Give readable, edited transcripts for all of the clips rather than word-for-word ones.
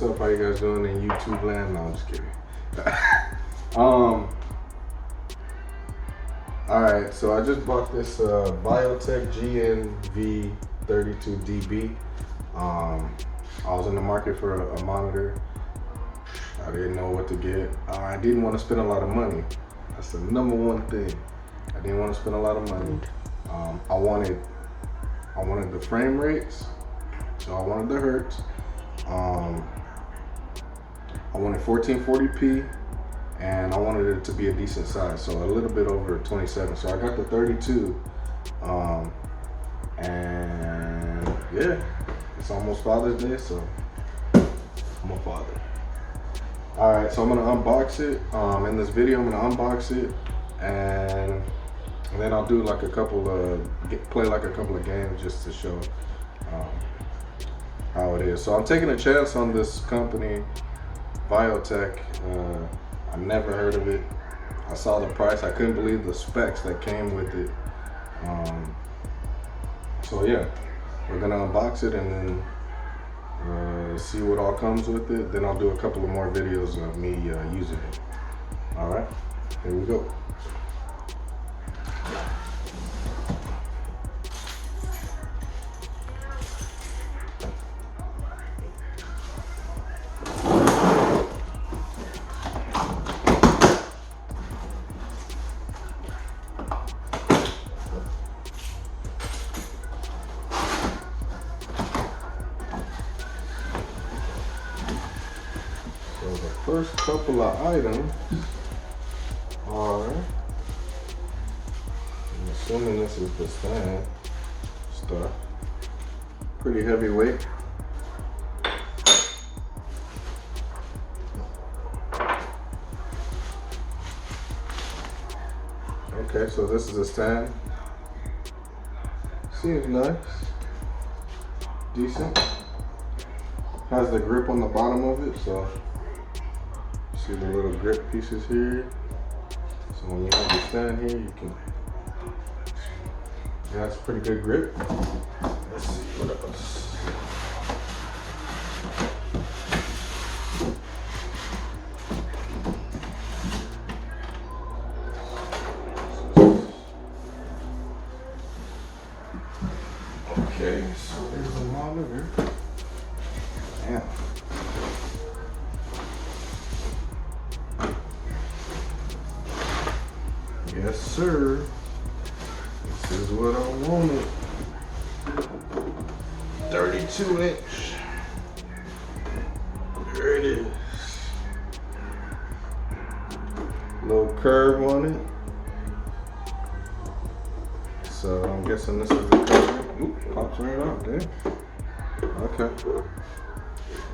what's up? How you guys doing in YouTube land? No, I'm just kidding. Alright, so I just bought this Viotek GNV32DB. I was in the market for a monitor. I didn't know what to get. I didn't want to spend a lot of money. That's the number one thing. I didn't want to spend a lot of money. I wanted the frame rates, so I wanted the hertz. I wanted 1440p, and I wanted it to be a decent size, so a little bit over 27. So I got the 32, and yeah, it's almost Father's Day, so I'm a father. All right, so I'm gonna unbox it. In this video, I'm gonna unbox it, and then I'll do like a couple of play like a couple of games just to show how it is. So I'm taking a chance on this company, Viotek. I never heard of it. I saw the price. I couldn't believe the specs that came with it. So yeah, we're gonna unbox it and then see what all comes with it. Then I'll do a couple of more videos of me using it. All right, here we go. So the first couple of items are, I'm assuming this is the stand stuff, pretty heavyweight. Okay, so this is a stand. Seems nice, decent. Has the grip on the bottom of it, so see the little grip pieces here. So when you have your stand here, you can, yeah, it's a pretty good grip. Let's see what else. Okay, so there's a monitor. Damn. Yes, sir. This is what I wanted. 32 inch. There it is. Little curve on it. So I'm guessing this is the cover. Oop, pops right off there. Okay.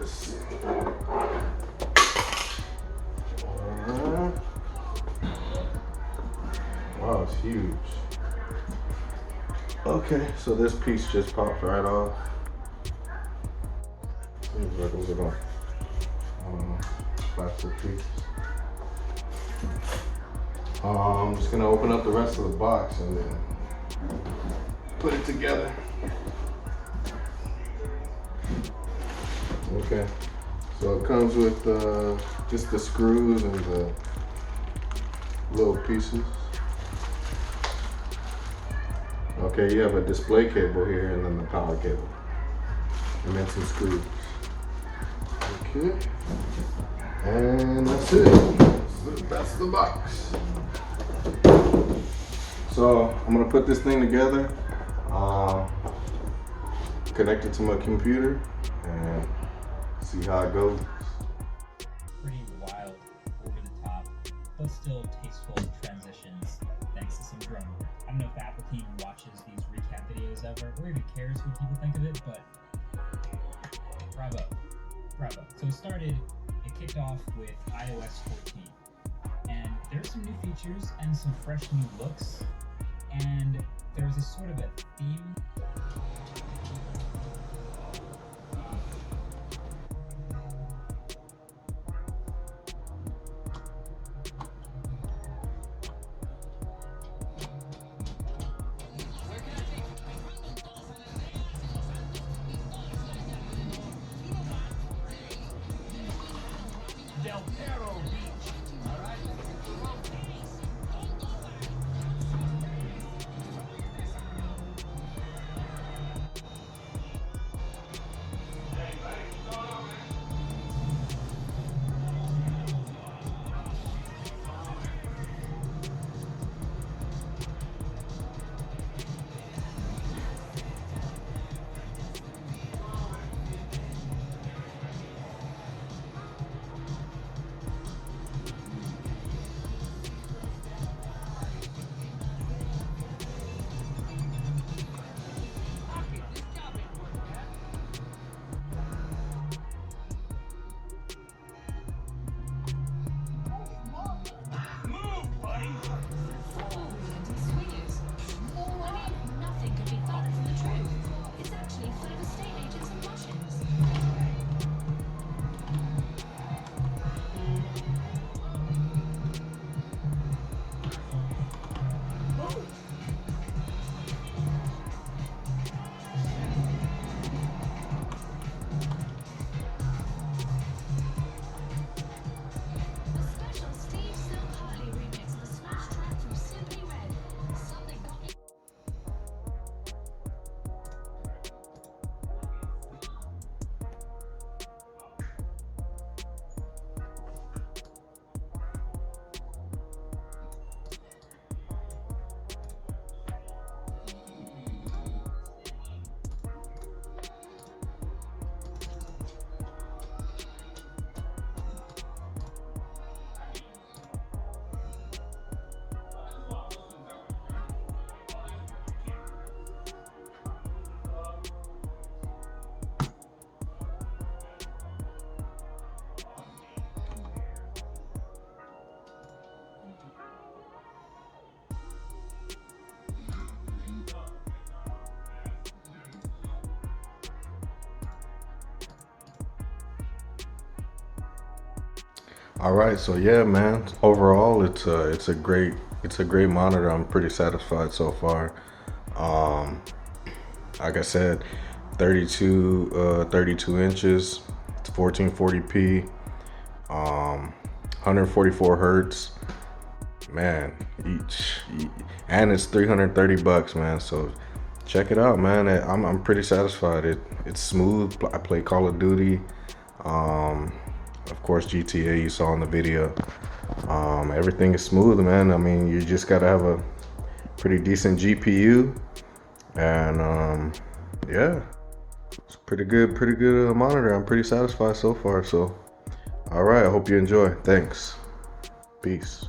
Let's see. Wow, it's huge. Okay, so this piece just pops right off. Seems like a little plastic piece. I'm just gonna open up the rest of the box and then put it together. Okay, so it comes with just the screws and the little pieces. Okay, you have a display cable here and then the power cable. And then some screws. Okay, and that's it. That's the box. So I'm gonna put this thing together, connect it to my computer, and see how it goes. Pretty wild, over the top, but still tasteful transitions thanks to some drum work. I don't know if Apple team watches these recap videos ever, or even cares what people think of it, but bravo, bravo. So it kicked off with iOS 14, and there's some new features and some fresh new looks, and there's a sort of a theme. All right, so yeah, man. Overall, it's a great monitor. I'm pretty satisfied so far. Um, like I said, 32 inches, it's 1440p, 144 hertz. Man, and it's 330 bucks, man. So check it out, man. I'm pretty satisfied. It's smooth. I play Call of Duty. Of course, GTA you saw in the video. Everything is smooth, man. I mean, you just gotta have a pretty decent GPU, and yeah, it's pretty good monitor. I'm pretty satisfied so far. So, all right, I hope you enjoy. Thanks. Peace.